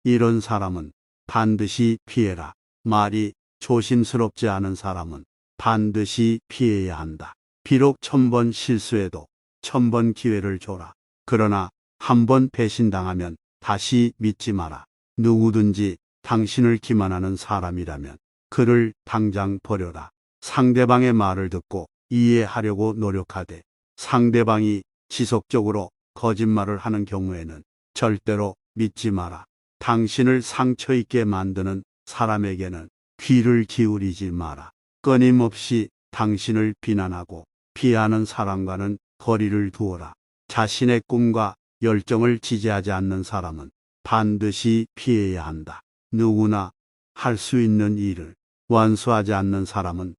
이런 사람은 반드시 피해라. 말이 조심스럽지 않은 사람은 반드시 피해야 한다. 비록 1000번 실수해도 1000번 기회를 줘라. 그러나 한 번 배신당하면 다시 믿지 마라. 누구든지 당신을 기만하는 사람이라면 그를 당장 버려라. 상대방의 말을 듣고 이해하려고 노력하되 상대방이 지속적으로 거짓말을 하는 경우에는 절대로 믿지 마라. 당신을 상처 입게 만드는 사람에게는 귀를 기울이지 마라. 끊임없이 당신을 비난하고 비하하는 사람과는 거리를 두어라. 자신의 꿈과 열정을 지지하지 않는 사람은 반드시 피해야 한다. 누구나 할 수 있는 일을 완수하지 않는 사람은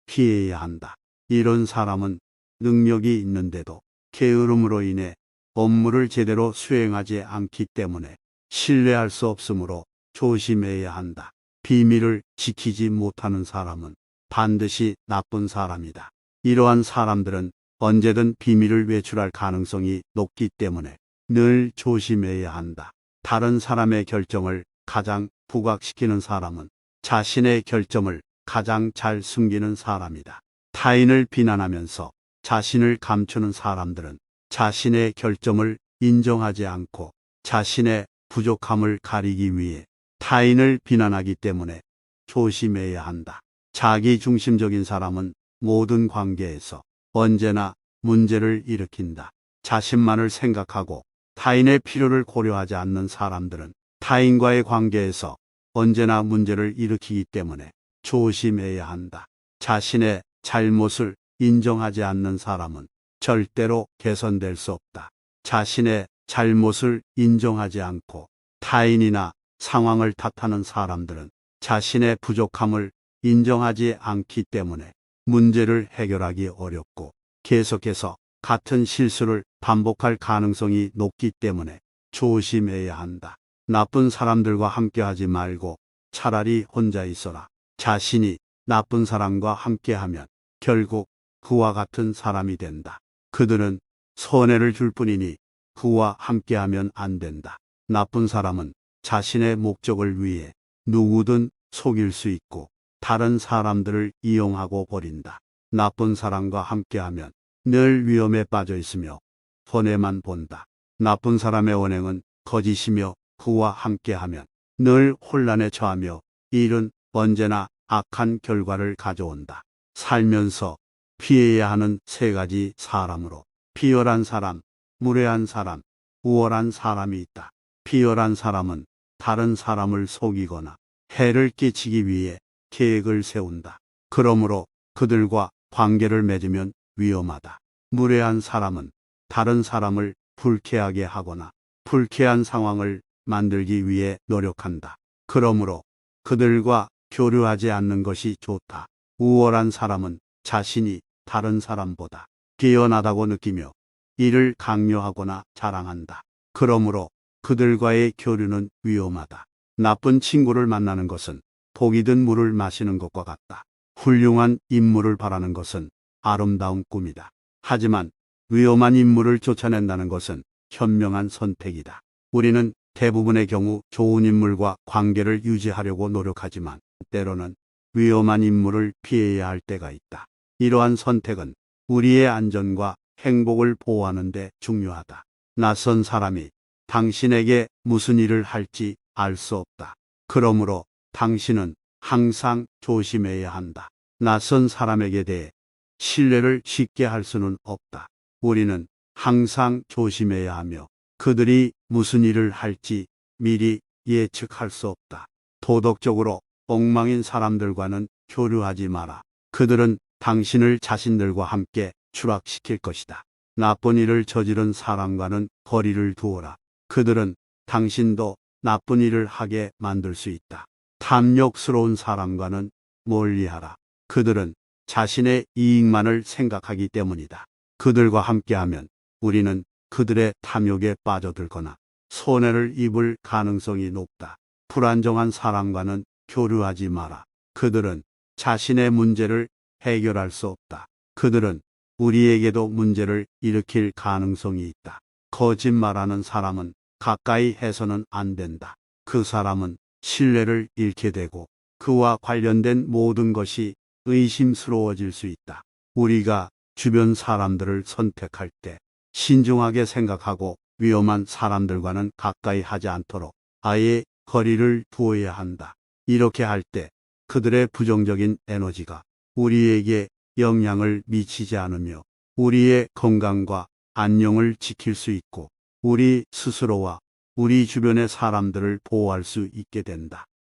피해야 한다. 이런 사람은 능력이 있는데도 게으름으로 인해 업무를 제대로 수행하지 않기 때문에 신뢰할 수 없으므로 조심해야 한다. 비밀을 지키지 못하는 사람은 반드시 나쁜 사람이다. 이러한 사람들은 언제든 비밀을 외출할 가능성이 높기 때문에 늘 조심해야 한다. 다른 사람의 결정을 가장 부각시키는 사람은 자신의 결정을 가장 잘 숨기는 사람이다. 타인을 비난하면서 자신을 감추는 사람들은 자신의 결점을 인정하지 않고 자신의 부족함을 가리기 위해 타인을 비난하기 때문에 조심해야 한다. 자기 중심적인 사람은 모든 관계에서 언제나 문제를 일으킨다. 자신만을 생각하고 타인의 필요를 고려하지 않는 사람들은 타인과의 관계에서 언제나 문제를 일으키기 때문에 조심해야 한다. 자신의 잘못을 인정하지 않는 사람은 절대로 개선될 수 없다. 자신의 잘못을 인정하지 않고 타인이나 상황을 탓하는 사람들은 자신의 부족함을 인정하지 않기 때문에 문제를 해결하기 어렵고 계속해서 같은 실수를 반복할 가능성이 높기 때문에 조심해야 한다. 나쁜 사람들과 함께하지 말고 차라리 혼자 있어라. 자신이 나쁜 사람과 함께하면 결국 그와 같은 사람이 된다. 그들은 손해를 줄 뿐이니 그와 함께하면 안 된다. 나쁜 사람은 자신의 목적을 위해 누구든 속일 수 있고 다른 사람들을 이용하고 버린다. 나쁜 사람과 함께하면 늘 위험에 빠져 있으며 손해만 본다. 나쁜 사람의 언행은 거짓이며 그와 함께하면 늘 혼란에 처하며 일은 언제나 악한 결과를 가져온다. 살면서 피해야 하는 3가지 사람으로 비열한 사람, 무례한 사람, 우월한 사람이 있다. 비열한 사람은 다른 사람을 속이거나 해를 끼치기 위해 계획을 세운다. 그러므로 그들과 관계를 맺으면 위험하다. 무례한 사람은 다른 사람을 불쾌하게 하거나 불쾌한 상황을 만들기 위해 노력한다. 그러므로 그들과 교류하지 않는 것이 좋다. 우월한 사람은 자신이 다른 사람보다 뛰어나다고 느끼며 이를 강요하거나 자랑한다. 그러므로 그들과의 교류는 위험하다. 나쁜 친구를 만나는 것은 복이 든 물을 마시는 것과 같다. 훌륭한 인물을 바라는 것은 아름다운 꿈이다. 하지만 위험한 인물을 쫓아낸다는 것은 현명한 선택이다. 우리는 대부분의 경우 좋은 인물과 관계를 유지하려고 노력하지만 때로는 위험한 인물을 피해야 할 때가 있다. 이러한 선택은 우리의 안전과 행복을 보호하는 데 중요하다. 낯선 사람이 당신에게 무슨 일을 할지 알 수 없다. 그러므로 당신은 항상 조심해야 한다. 낯선 사람에게 대해 신뢰를 쉽게 할 수는 없다. 우리는 항상 조심해야 하며 그들이 무슨 일을 할지 미리 예측할 수 없다. 도덕적으로 엉망인 사람들과는 교류하지 마라. 그들은 당신을 자신들과 함께 추락시킬 것이다. 나쁜 일을 저지른 사람과는 거리를 두어라. 그들은 당신도 나쁜 일을 하게 만들 수 있다. 탐욕스러운 사람과는 멀리하라. 그들은 자신의 이익만을 생각하기 때문이다. 그들과 함께하면 우리는 그들의 탐욕에 빠져들거나 손해를 입을 가능성이 높다. 불안정한 사람과는 교류하지 마라. 그들은 자신의 문제를 해결할 수 없다. 그들은 우리에게도 문제를 일으킬 가능성이 있다. 거짓말하는 사람은 가까이 해서는 안 된다. 그 사람은 신뢰를 잃게 되고 그와 관련된 모든 것이 의심스러워질 수 있다. 우리가 주변 사람들을 선택할 때 신중하게 생각하고 위험한 사람들과는 가까이 하지 않도록 아예 거리를 두어야 한다. 이렇게 할 때 그들의 부정적인 에너지가 우리에게 영향을 미치지 않으며 우리의 건강과 안녕을 지킬 수 있고 우리 스스로와 우리 주변의 사람들을 보호할 수 있게 된다.